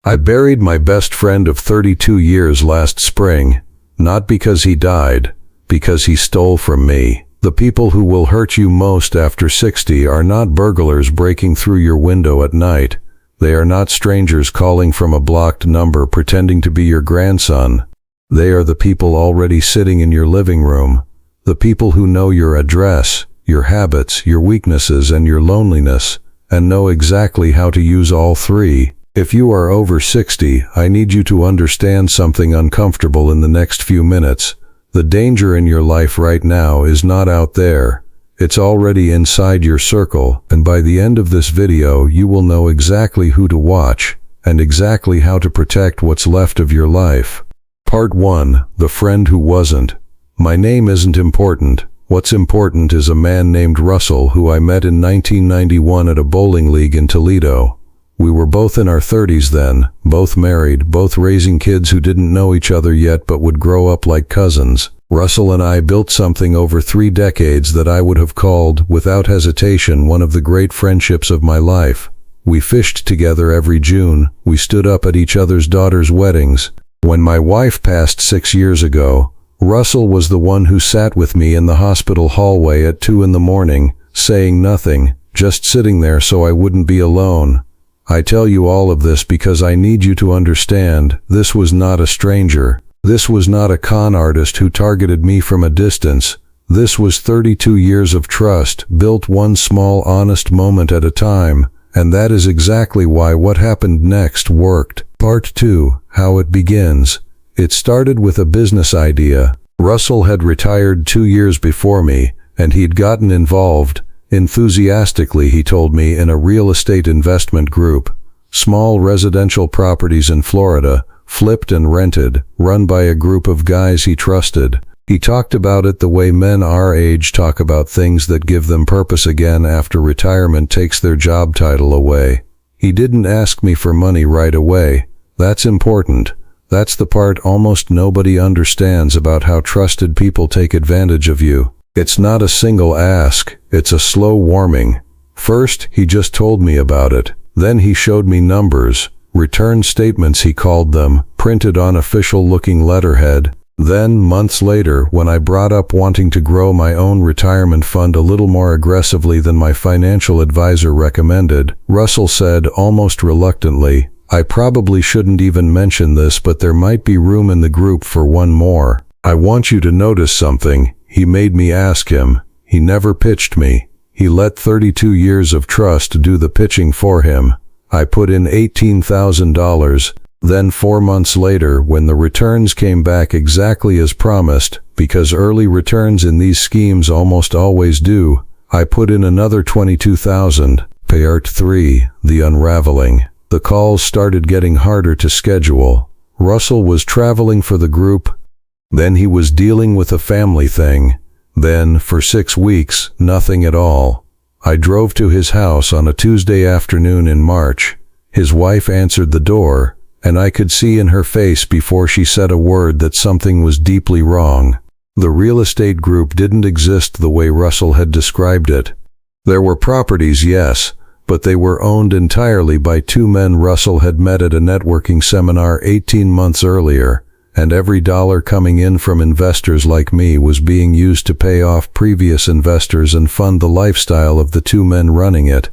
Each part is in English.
I buried my best friend of 32 years last spring, not because he died, because he stole from me. The people who will hurt you most after 60 are not burglars breaking through your window at night. They are not strangers calling from a blocked number pretending to be your grandson. They are the people already sitting in your living room. The people who know your address, your habits, your weaknesses, and your loneliness, and know exactly how to use all three. If you are over 60, I need you to understand something uncomfortable in the next few minutes. The danger in your life right now is not out there. It's already inside your circle, and by the end of this video you will know exactly who to watch, and exactly how to protect what's left of your life. Part 1. The Friend Who Wasn't. My name isn't important. What's important is a man named Russell who I met in 1991 at a bowling league in Toledo. We were both in our 30s then, both married, both raising kids who didn't know each other yet but would grow up like cousins. Russell and I built something over 3 decades that I would have called, without hesitation, one of the great friendships of my life. We fished together every June. We stood up at each other's daughters' weddings. When my wife passed 6 years ago, Russell was the one who sat with me in the hospital hallway at 2 in the morning, saying nothing, just sitting there so I wouldn't be alone. I tell you all of this because I need you to understand, this was not a stranger. This was not a con artist who targeted me from a distance. This was 32 years of trust, built one small honest moment at a time, and that is exactly why what happened next worked. Part 2. How it begins. It started with a business idea. Russell had retired 2 years before me, and he'd gotten involved, enthusiastically he told me, in a real estate investment group. Small residential properties in Florida, flipped and rented, run by a group of guys he trusted. He talked about it the way men our age talk about things that give them purpose again after retirement takes their job title away. He didn't ask me for money right away. That's important. That's the part almost nobody understands about how trusted people take advantage of you. It's not a single ask, it's a slow warming. First, he just told me about it. Then he showed me numbers, return statements he called them, printed on official-looking letterhead. Then, months later, when I brought up wanting to grow my own retirement fund a little more aggressively than my financial advisor recommended, Russell said, almost reluctantly, "I probably shouldn't even mention this, but there might be room in the group for one more. I want you to notice something." He made me ask him. He never pitched me. He let 32 years of trust do the pitching for him. I put in $18,000. Then 4 months later, when the returns came back exactly as promised, because early returns in these schemes almost always do, I put in another $22,000. Part 3. The Unraveling. The calls started getting harder to schedule. Russell was traveling for the group. Then he was dealing with a family thing. Then, for 6 weeks, nothing at all. I drove to his house on a Tuesday afternoon in March. His wife answered the door, and I could see in her face before she said a word that something was deeply wrong. The real estate group didn't exist the way Russell had described it. There were properties, yes, but they were owned entirely by 2 men Russell had met at a networking seminar 18 months earlier. And every dollar coming in from investors like me was being used to pay off previous investors and fund the lifestyle of the 2 men running it.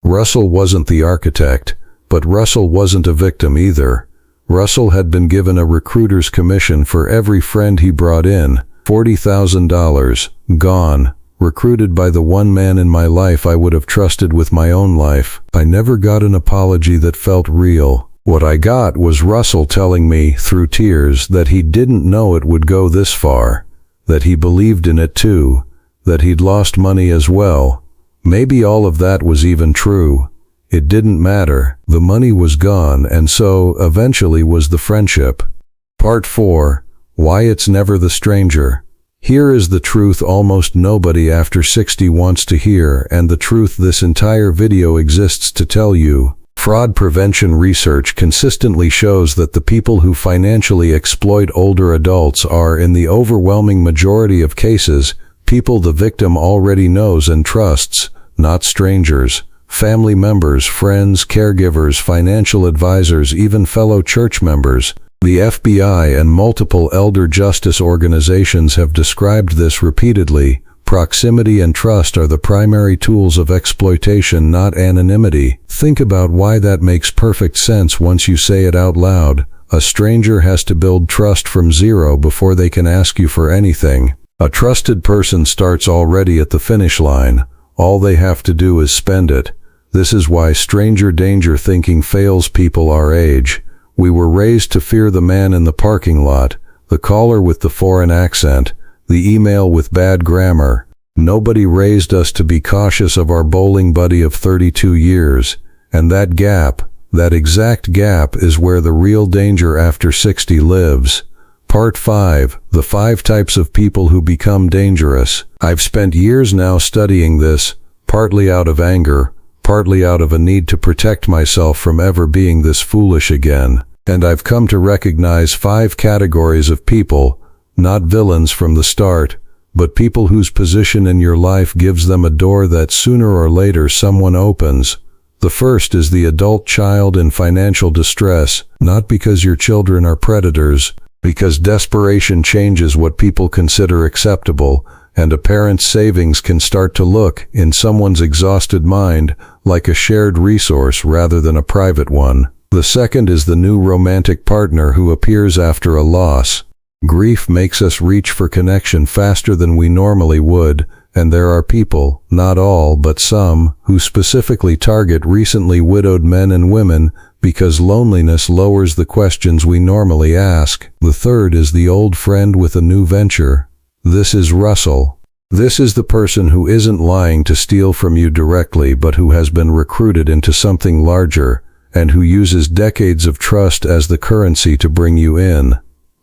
Russell wasn't the architect, but Russell wasn't a victim either. Russell had been given a recruiter's commission for every friend he brought in, $40,000, gone, recruited by the one man in my life I would have trusted with my own life. I never got an apology that felt real. What I got was Russell telling me, through tears, that he didn't know it would go this far, that he believed in it too, that he'd lost money as well. Maybe all of that was even true. It didn't matter. The money was gone, and so, eventually, was the friendship. Part 4. Why It's Never the Stranger. Here is the truth almost nobody after 60 wants to hear, and the truth this entire video exists to tell you. Fraud prevention research consistently shows that the people who financially exploit older adults are, in the overwhelming majority of cases, people the victim already knows and trusts, not strangers. family members, friends, caregivers, financial advisors, even fellow church members. The FBI and multiple elder justice organizations have described this repeatedly. Proximity and trust are the primary tools of exploitation, not anonymity. Think about why that makes perfect sense once you say it out loud. A stranger has to build trust from zero before they can ask you for anything. A trusted person starts already at the finish line. All they have to do is spend it. This is why stranger danger thinking fails people our age. We were raised to fear the man in the parking lot, the caller with the foreign accent, the email with bad grammar. Nobody raised us to be cautious of our bowling buddy of 32 years. And that gap, that exact gap, is where the real danger after 60 lives. Part 5. The 5 types of people who become dangerous. I've spent years now studying this, partly out of anger, partly out of a need to protect myself from ever being this foolish again. And I've come to recognize 5 categories of people, not villains from the start, but people whose position in your life gives them a door that sooner or later someone opens. The first is the adult child in financial distress, not because your children are predators, because desperation changes what people consider acceptable, and a parent's savings can start to look, in someone's exhausted mind, like a shared resource rather than a private one. The second is the new romantic partner who appears after a loss. Grief makes us reach for connection faster than we normally would, and there are people, not all but some, who specifically target recently widowed men and women because loneliness lowers the questions we normally ask. The third is the old friend with a new venture. This is Russell. This is the person who isn't lying to steal from you directly but who has been recruited into something larger, and who uses decades of trust as the currency to bring you in.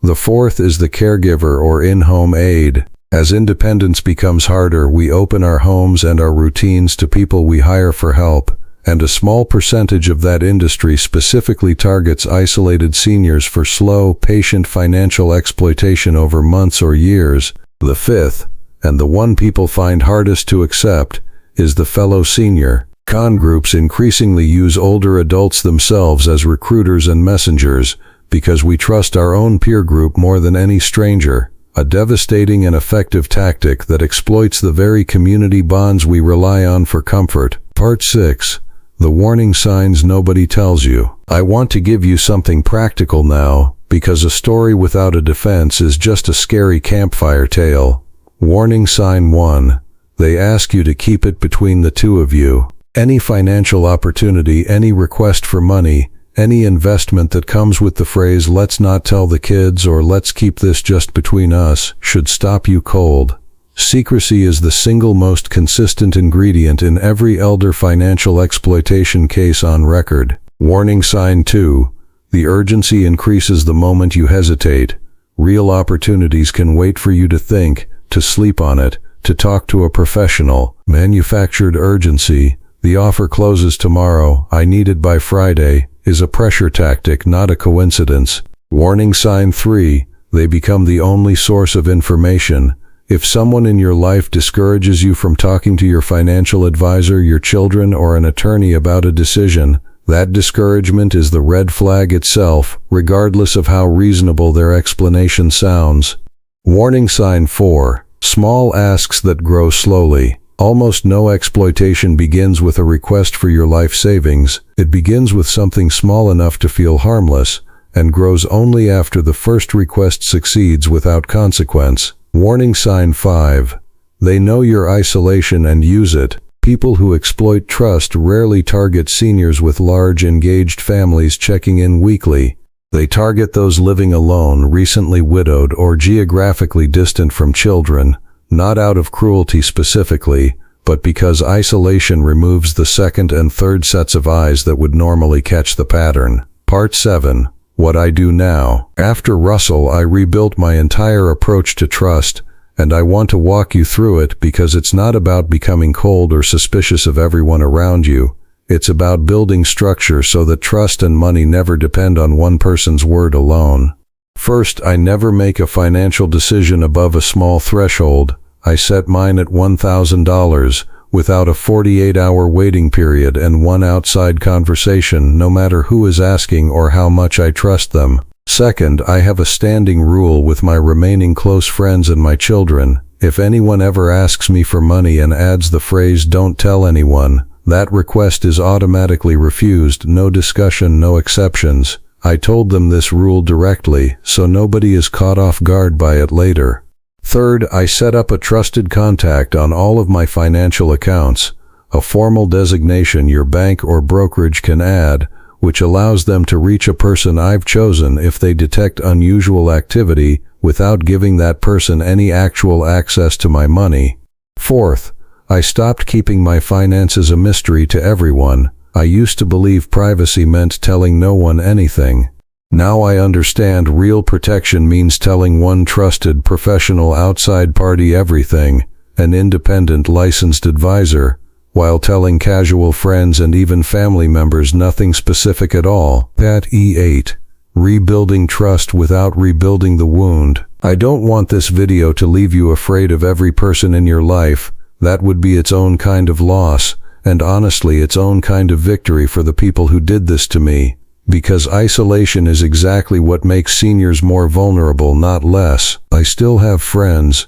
The fourth is the caregiver or in-home aide. As independence becomes harder, we open our homes and our routines to people we hire for help, and a small percentage of that industry specifically targets isolated seniors for slow, patient financial exploitation over months or years. The fifth, and the one people find hardest to accept, is the fellow senior. Con groups increasingly use older adults themselves as recruiters and messengers, because we trust our own peer group more than any stranger, a devastating and effective tactic that exploits the very community bonds we rely on for comfort. Part 6. The warning signs nobody tells you. I want to give you something practical now, because a story without a defense is just a scary campfire tale. Warning sign 1. They ask you to keep it between the two of you. Any financial opportunity, any request for money, any investment that comes with the phrase "let's not tell the kids" or "let's keep this just between us" should stop you cold. Secrecy is the single most consistent ingredient in every elder financial exploitation case on record. Warning sign 2. The urgency increases the moment you hesitate. Real opportunities can wait for you to think, to sleep on it, to talk to a professional. Manufactured urgency, the offer closes tomorrow, I need it by Friday, is a pressure tactic, not a coincidence. Warning sign 3. They become the only source of information. If someone in your life discourages you from talking to your financial advisor, your children, or an attorney about a decision, that discouragement is the red flag itself, regardless of how reasonable their explanation sounds. Warning sign 4. Small asks that grow slowly. Almost no exploitation begins with a request for your life savings. It begins with something small enough to feel harmless, and grows only after the first request succeeds without consequence. Warning sign 5. They know your isolation and use it. People who exploit trust rarely target seniors with large, engaged families checking in weekly. They target those living alone, recently widowed, or geographically distant from children, not out of cruelty specifically, but because isolation removes the second and third sets of eyes that would normally catch the pattern. Part 7. What I do now. After Russell, I rebuilt my entire approach to trust, and I want to walk you through it because it's not about becoming cold or suspicious of everyone around you. It's about building structure so that trust and money never depend on one person's word alone. First, I never make a financial decision above a small threshold. I set mine at $1,000, without a 48-hour waiting period and one outside conversation, no matter who is asking or how much I trust them. Second, I have a standing rule with my remaining close friends and my children. If anyone ever asks me for money and adds the phrase "don't tell anyone," that request is automatically refused, no discussion, no exceptions. I told them this rule directly, so nobody is caught off guard by it later. Third, I set up a trusted contact on all of my financial accounts, a formal designation your bank or brokerage can add, which allows them to reach a person I've chosen if they detect unusual activity without giving that person any actual access to my money. Fourth, I stopped keeping my finances a mystery to everyone. I used to believe privacy meant telling no one anything. Now I understand real protection means telling one trusted professional outside party everything, an independent licensed advisor, while telling casual friends and even family members nothing specific at all. Pat E8. Rebuilding trust without rebuilding the wound. I don't want this video to leave you afraid of every person in your life. That would be its own kind of loss, and honestly its own kind of victory for the people who did this to me. Because isolation is exactly what makes seniors more vulnerable, not less. I still have friends.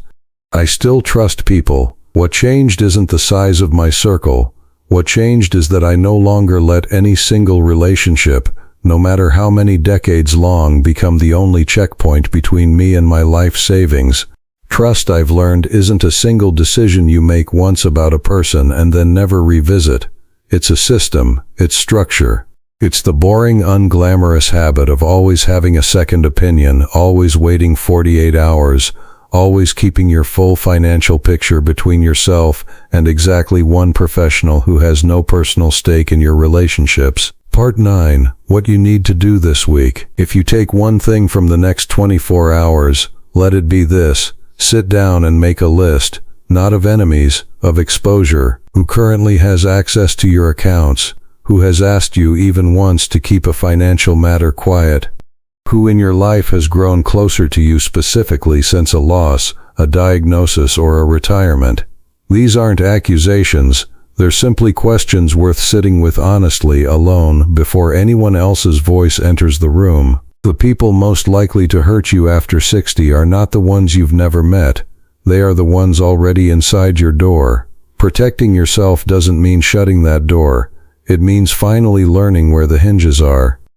I still trust people. What changed isn't the size of my circle. What changed is that I no longer let any single relationship, no matter how many decades long, become the only checkpoint between me and my life savings. Trust, I've learned, isn't a single decision you make once about a person and then never revisit. It's a system. It's structure. It's the boring, unglamorous habit of always having a second opinion, always waiting 48 hours, always keeping your full financial picture between yourself and exactly one professional who has no personal stake in your relationships. Part 9. What you need to do this week. If you take one thing from the next 24 hours, let it be this. Sit down and make a list, not of enemies, of exposure. Who currently has access to your accounts? Who has asked you even once to keep a financial matter quiet? Who in your life has grown closer to you specifically since a loss, a diagnosis, or a retirement? These aren't accusations. They're simply questions worth sitting with honestly, alone, before anyone else's voice enters the room. The people most likely to hurt you after 60 are not the ones you've never met. They are the ones already inside your door. Protecting yourself doesn't mean shutting that door. It means finally learning where the hinges are.